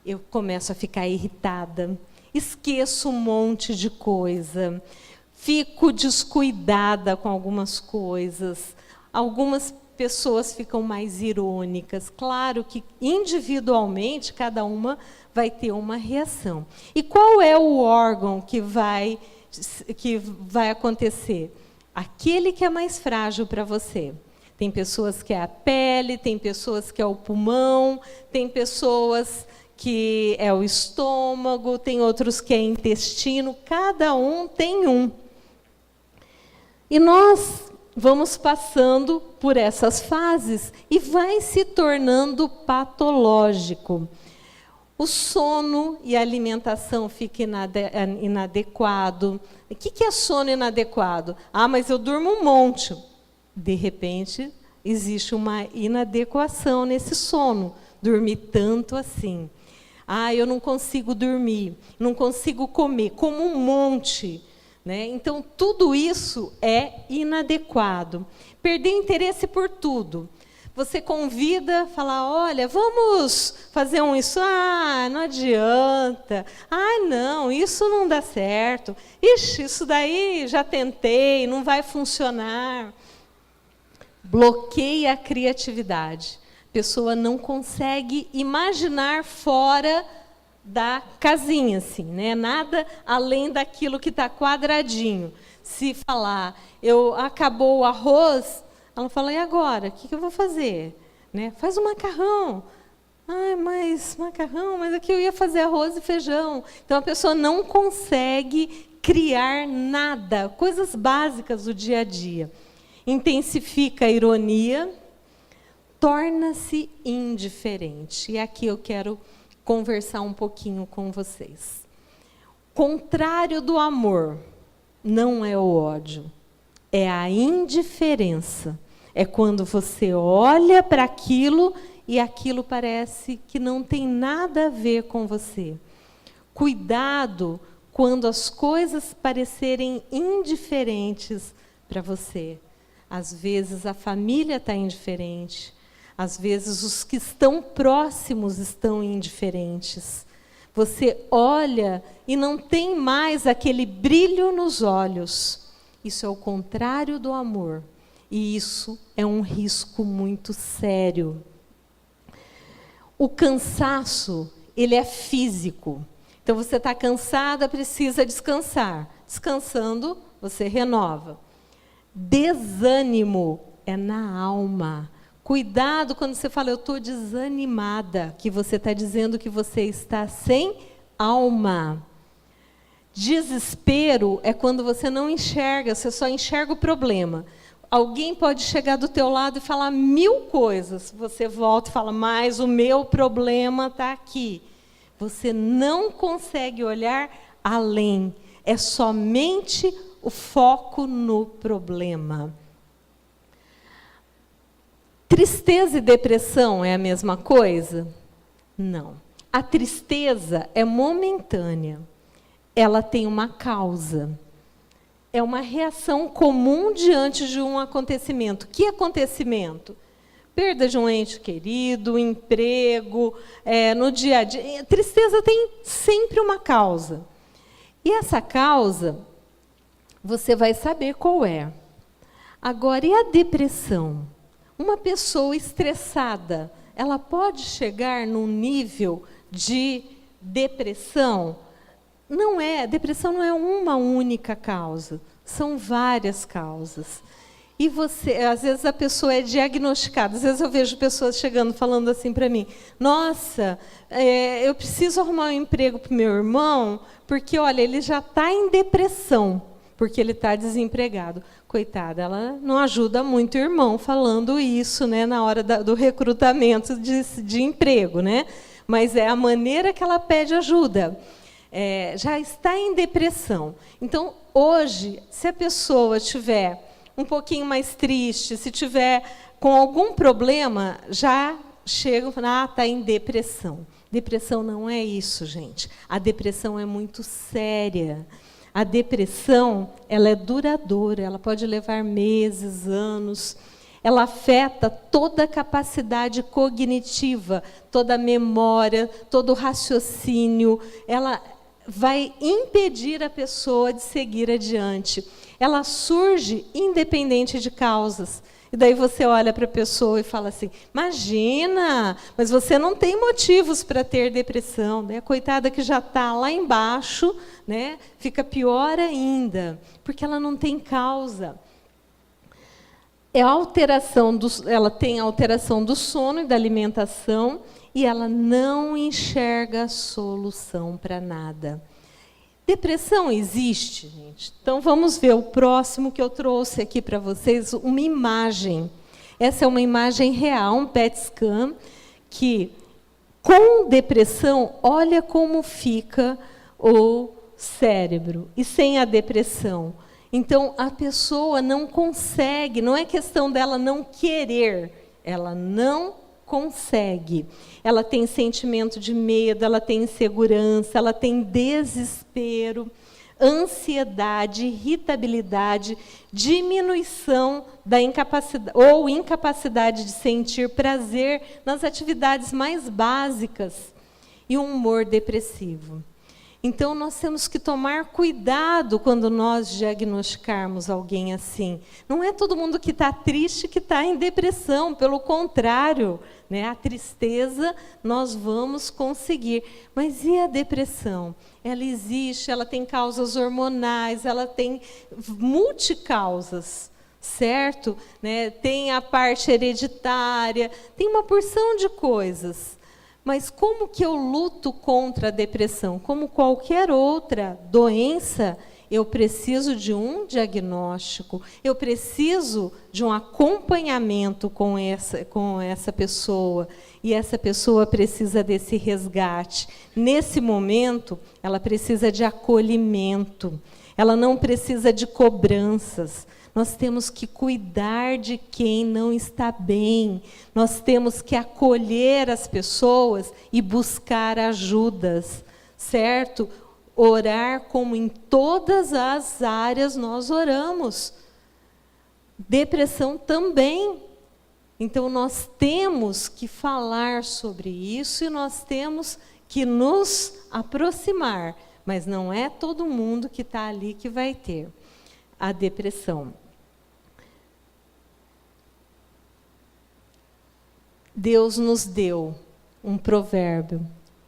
Eu começo a ficar irritada, esqueço um monte de coisa, fico descuidada com algumas coisas, algumas pessoas ficam mais irônicas. Claro que individualmente cada uma vai ter uma reação. E qual é o órgão que vai acontecer? Aquele que é mais frágil para você. Tem pessoas que é a pele, tem pessoas que é o pulmão, tem pessoas que é o estômago, tem outros que é intestino, cada um tem um. E nós vamos passando por essas fases e vai se tornando patológico. O sono e a alimentação ficam inadequado. O que é sono inadequado? Ah, mas eu durmo um monte. De repente, existe uma inadequação nesse sono. Dormir tanto assim. Ah, eu não consigo dormir, não consigo comer, como um monte. Né? Então, tudo isso é inadequado. Perder interesse por tudo. Você convida, fala, olha, vamos fazer isso. Ah, não adianta. Ah, não, isso não dá certo. Ixi, isso daí já tentei, não vai funcionar. Bloqueia a criatividade. A pessoa não consegue imaginar fora da casinha, assim, né? Nada além daquilo que está quadradinho. Se falar, acabou o arroz, ela fala, e agora? O que eu vou fazer? Né? Faz um macarrão. Ah, mas macarrão, mas aqui eu ia fazer arroz e feijão. Então, a pessoa não consegue criar nada, coisas básicas do dia a dia. Intensifica a ironia, torna-se indiferente. E aqui eu quero conversar um pouquinho com vocês. Contrário do amor não é o ódio, é a indiferença. É quando você olha para aquilo e aquilo parece que não tem nada a ver com você. Cuidado quando as coisas parecerem indiferentes para você. Às vezes a família está indiferente. Às vezes, os que estão próximos estão indiferentes. Você olha e não tem mais aquele brilho nos olhos. Isso é o contrário do amor. E isso é um risco muito sério. O cansaço, ele é físico. Então, você está cansada, precisa descansar. Descansando, você renova. Desânimo é na alma. Cuidado quando você fala, eu estou desanimada, que você está dizendo que você está sem alma. Desespero é quando você não enxerga, você só enxerga o problema. Alguém pode chegar do teu lado e falar 1000 coisas. Você volta e fala, mas o meu problema está aqui. Você não consegue olhar além. É somente o foco no problema. Tristeza e depressão é a mesma coisa? Não. A tristeza é momentânea. Ela tem uma causa. É uma reação comum diante de um acontecimento. Que acontecimento? Perda de um ente querido, emprego, no dia a dia. A tristeza tem sempre uma causa. E essa causa, você vai saber qual é. Agora, e a depressão? Uma pessoa estressada, ela pode chegar num nível de depressão? Não é, depressão não é uma única causa, são várias causas. E você, às vezes a pessoa é diagnosticada, às vezes eu vejo pessoas chegando falando assim para mim, nossa, eu preciso arrumar um emprego para o meu irmão, porque, olha, ele já está em depressão, porque ele está desempregado. Coitada, ela não ajuda muito o irmão falando isso, né, na hora do recrutamento de emprego, né? Mas é a maneira que ela pede ajuda. Já está em depressão. Então, hoje, se a pessoa tiver um pouquinho mais triste, se tiver com algum problema, já chegam e falam, está em depressão. Depressão não é isso, gente. A depressão é muito séria. A depressão, ela é duradoura, ela pode levar meses, anos. Ela afeta toda a capacidade cognitiva, toda a memória, todo o raciocínio. Ela vai impedir a pessoa de seguir adiante. Ela surge independente de causas. E daí você olha para a pessoa e fala assim, imagina, mas você não tem motivos para ter depressão. Né? A coitada que já está lá embaixo, né? Fica pior ainda, porque ela não tem causa. Ela tem alteração do sono e da alimentação, e ela não enxerga solução para nada. Depressão existe, gente? Então, vamos ver o próximo que eu trouxe aqui para vocês, uma imagem. Essa é uma imagem real, um PET scan, que, com depressão, olha como fica o cérebro. E sem a depressão. Então, a pessoa não consegue, não é questão dela não querer, ela não consegue. Ela tem sentimento de medo, ela tem insegurança, ela tem desespero, ansiedade, irritabilidade, diminuição da incapacidade ou incapacidade de sentir prazer nas atividades mais básicas e um humor depressivo. Então, nós temos que tomar cuidado quando nós diagnosticarmos alguém assim. Não é todo mundo que está triste que está em depressão, pelo contrário, né? A tristeza nós vamos conseguir. Mas e a depressão? Ela existe, ela tem causas hormonais, ela tem multicausas, certo? Né? Tem a parte hereditária, tem uma porção de coisas. Mas como que eu luto contra a depressão? Como qualquer outra doença, eu preciso de um diagnóstico, eu preciso de um acompanhamento com essa pessoa, e essa pessoa precisa desse resgate. Nesse momento, ela precisa de acolhimento, ela não precisa de cobranças. Nós temos que cuidar de quem não está bem. Nós temos que acolher as pessoas e buscar ajudas, certo? Orar como em todas as áreas nós oramos. Depressão também. Então, nós temos que falar sobre isso e nós temos que nos aproximar. Mas não é todo mundo que está ali que vai ter a depressão. Deus nos deu um provérbio: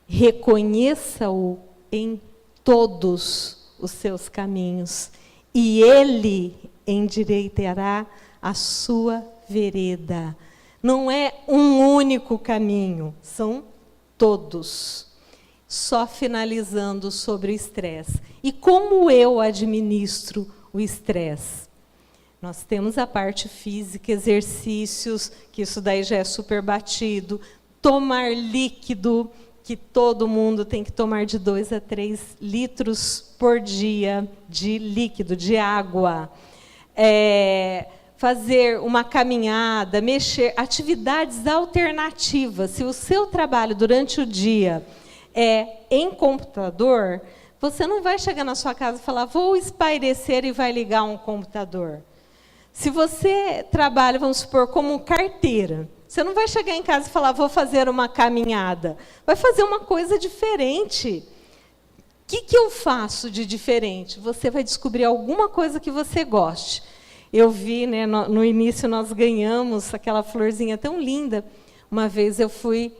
reconheça-o em todos os seus caminhos, e Ele endireitará a sua vereda. Não é um único caminho, são todos. Só finalizando sobre o estresse. E como eu administro o estresse? Nós temos a parte física, exercícios, que isso daí já é super batido. Tomar líquido, que todo mundo tem que tomar de 2 a 3 litros por dia de líquido, de água. Fazer uma caminhada, mexer, atividades alternativas. Se o seu trabalho durante o dia é em computador, você não vai chegar na sua casa e falar, vou espairecer e vai ligar um computador. Se você trabalha, vamos supor, como carteira, você não vai chegar em casa e falar, vou fazer uma caminhada. Vai fazer uma coisa diferente. O que eu faço de diferente? Você vai descobrir alguma coisa que você goste. Eu vi, né, no início nós ganhamos aquela florzinha tão linda. Uma vez eu fui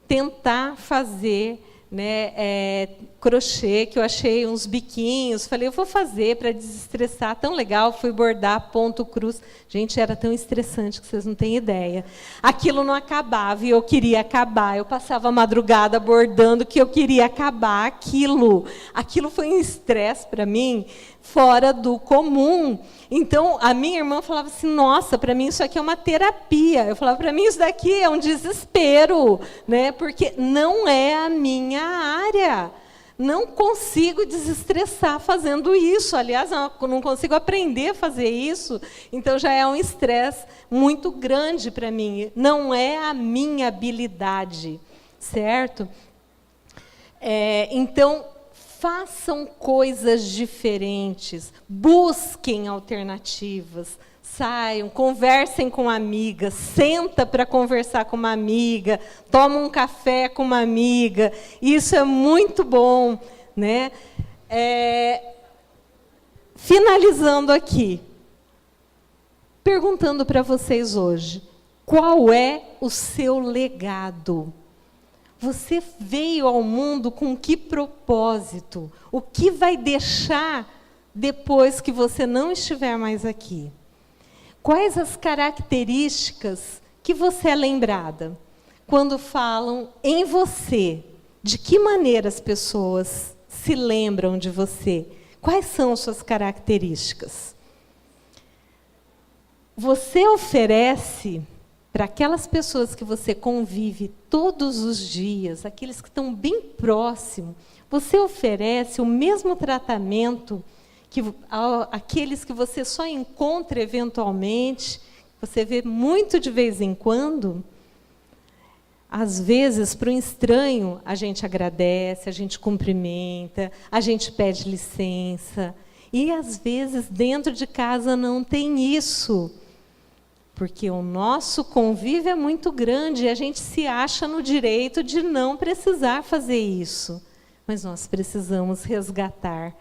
tentar fazer, né, crochê, que eu achei uns biquinhos. Falei, eu vou fazer para desestressar, tão legal. Fui bordar ponto cruz. Gente, era tão estressante que vocês não têm ideia. Aquilo não acabava e eu queria acabar. Eu passava a madrugada bordando que eu queria acabar aquilo. Aquilo foi um estresse para mim fora do comum. Então, a minha irmã falava assim, nossa, para mim isso aqui é uma terapia. Eu falava, para mim isso daqui é um desespero, né? Porque não é a minha área. Não consigo desestressar fazendo isso. Aliás, eu não consigo aprender a fazer isso. Então, já é um estresse muito grande para mim. Não é a minha habilidade, certo? Então, façam coisas diferentes. Busquem alternativas. Saiam, conversem com amigas, senta para conversar com uma amiga, toma um café com uma amiga, isso é muito bom, né? Finalizando aqui, perguntando para vocês hoje, qual é o seu legado? Você veio ao mundo com que propósito? O que vai deixar depois que você não estiver mais aqui? Quais as características que você é lembrada? Quando falam em você, de que maneira as pessoas se lembram de você? Quais são suas características? Você oferece para aquelas pessoas que você convive todos os dias, aqueles que estão bem próximos, você oferece o mesmo tratamento que aqueles que você só encontra eventualmente, você vê muito de vez em quando? Às vezes, para o estranho, a gente agradece, a gente cumprimenta, a gente pede licença. E, às vezes, dentro de casa não tem isso. Porque o nosso convívio é muito grande e a gente se acha no direito de não precisar fazer isso. Mas nós precisamos resgatar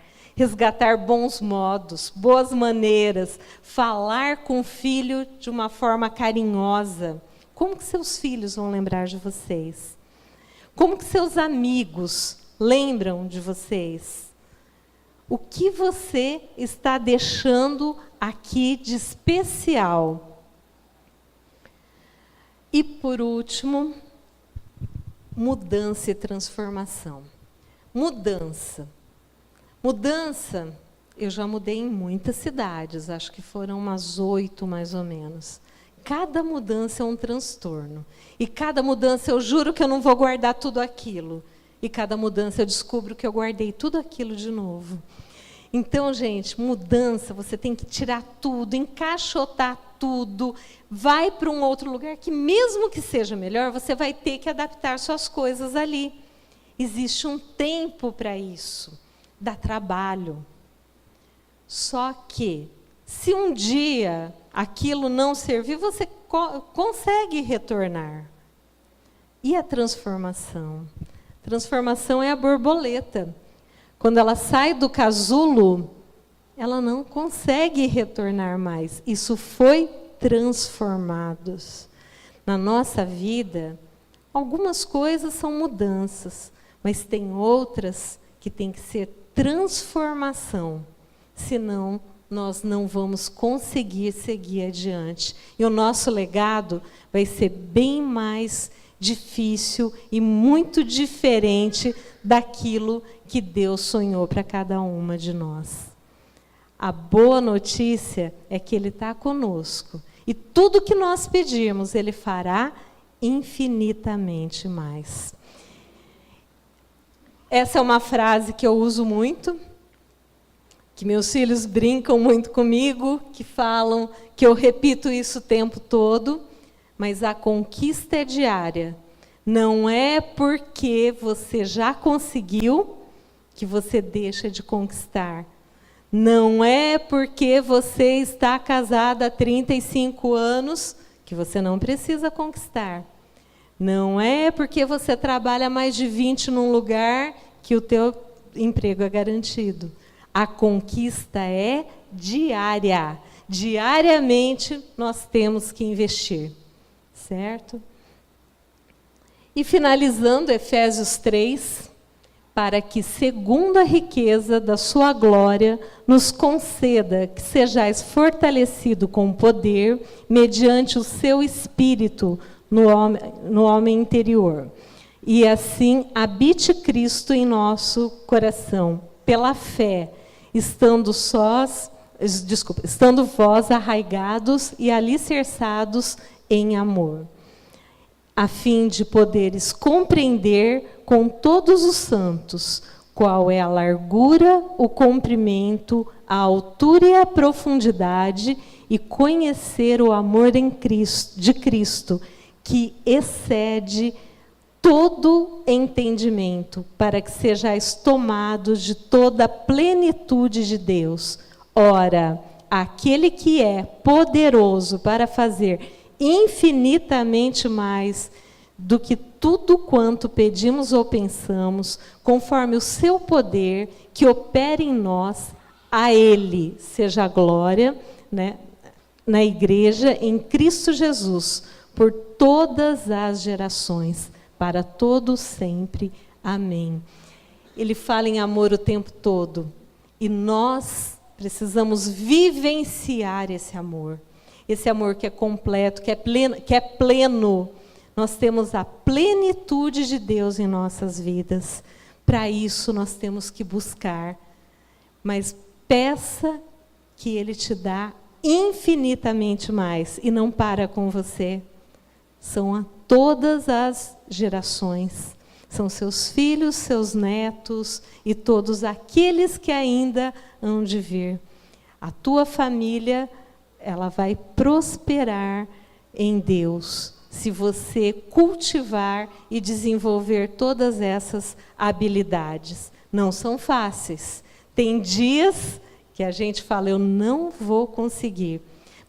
bons modos, boas maneiras, falar com o filho de uma forma carinhosa. Como que seus filhos vão lembrar de vocês? Como que seus amigos lembram de vocês? O que você está deixando aqui de especial? E, por último, mudança e transformação. Mudança, eu já mudei em muitas cidades, acho que foram umas 8 mais ou menos. Cada mudança é um transtorno. E cada mudança eu juro que eu não vou guardar tudo aquilo. E cada mudança eu descubro que eu guardei tudo aquilo de novo. Então, gente, mudança, você tem que tirar tudo, encaixotar tudo, vai para um outro lugar que, mesmo que seja melhor, você vai ter que adaptar suas coisas ali. Existe um tempo para isso. Dá trabalho. Só que, se um dia aquilo não servir, você consegue retornar. E a transformação? Transformação é a borboleta. Quando ela sai do casulo, ela não consegue retornar mais. Isso foi transformado. Na nossa vida, algumas coisas são mudanças, mas tem outras que tem que ser transformação. Senão, nós não vamos conseguir seguir adiante. E o nosso legado vai ser bem mais difícil e muito diferente daquilo que Deus sonhou para cada uma de nós. A boa notícia é que Ele está conosco. E tudo que nós pedimos, Ele fará infinitamente mais. Essa é uma frase que eu uso muito, que meus filhos brincam muito comigo, que falam que eu repito isso o tempo todo, mas a conquista é diária. Não é porque você já conseguiu que você deixa de conquistar. Não é porque você está casada há 35 anos que você não precisa conquistar. Não é porque você trabalha mais de 20 num lugar que o teu emprego é garantido. A conquista é diária. Diariamente nós temos que investir. Certo? E finalizando, Efésios 3, para que, segundo a riqueza da sua glória, nos conceda que sejais fortalecido com poder, mediante o seu Espírito no homem interior. E assim habite Cristo em nosso coração, pela fé, estando vós arraigados e alicerçados em amor, a fim de poderes compreender com todos os santos qual é a largura, o comprimento, a altura e a profundidade, e conhecer o amor de Cristo, que excede todo entendimento, para que sejais tomados de toda a plenitude de Deus. Ora, aquele que é poderoso para fazer infinitamente mais do que tudo quanto pedimos ou pensamos, conforme o seu poder que opera em nós, a Ele seja a glória, né, na Igreja, em Cristo Jesus, por todas as gerações, para todo sempre. Amém. Ele fala em amor o tempo todo, e nós precisamos vivenciar esse amor que é completo, que é pleno. Nós temos a plenitude de Deus em nossas vidas. Para isso nós temos que buscar, mas peça que Ele te dá infinitamente mais, e não para com você. São a todas as gerações, são seus filhos, seus netos e todos aqueles que ainda hão de vir. A tua família, ela vai prosperar em Deus, se você cultivar e desenvolver todas essas habilidades. Não são fáceis. Tem dias que a gente fala, eu não vou conseguir.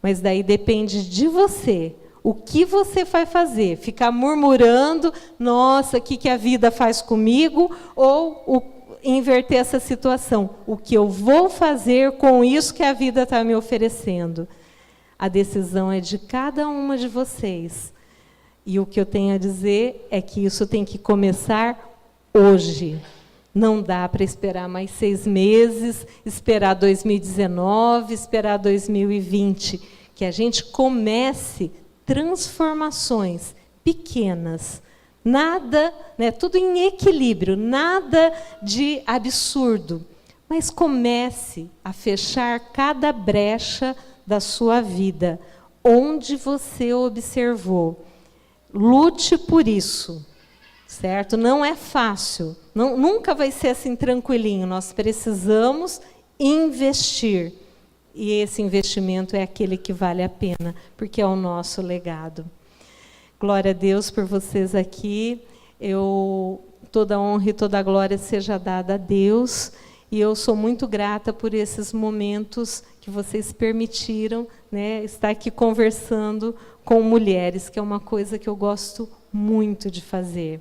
Mas daí depende de você. O que você vai fazer? Ficar murmurando, nossa, o que a vida faz comigo? Ou inverter essa situação? O que eu vou fazer com isso que a vida está me oferecendo? A decisão é de cada uma de vocês. E o que eu tenho a dizer é que isso tem que começar hoje. Não dá para esperar mais 6 meses, esperar 2019, esperar 2020. Que a gente comece transformações pequenas. Nada, né, tudo em equilíbrio, nada de absurdo. Mas comece a fechar cada brecha da sua vida, onde você observou. Lute por isso, certo? Não é fácil, nunca vai ser assim tranquilinho. Nós precisamos investir. E esse investimento é aquele que vale a pena, porque é o nosso legado. Glória a Deus por vocês aqui. Toda honra e toda glória seja dada a Deus. E eu sou muito grata por esses momentos que vocês permitiram, né, estar aqui conversando com mulheres, que é uma coisa que eu gosto muito de fazer.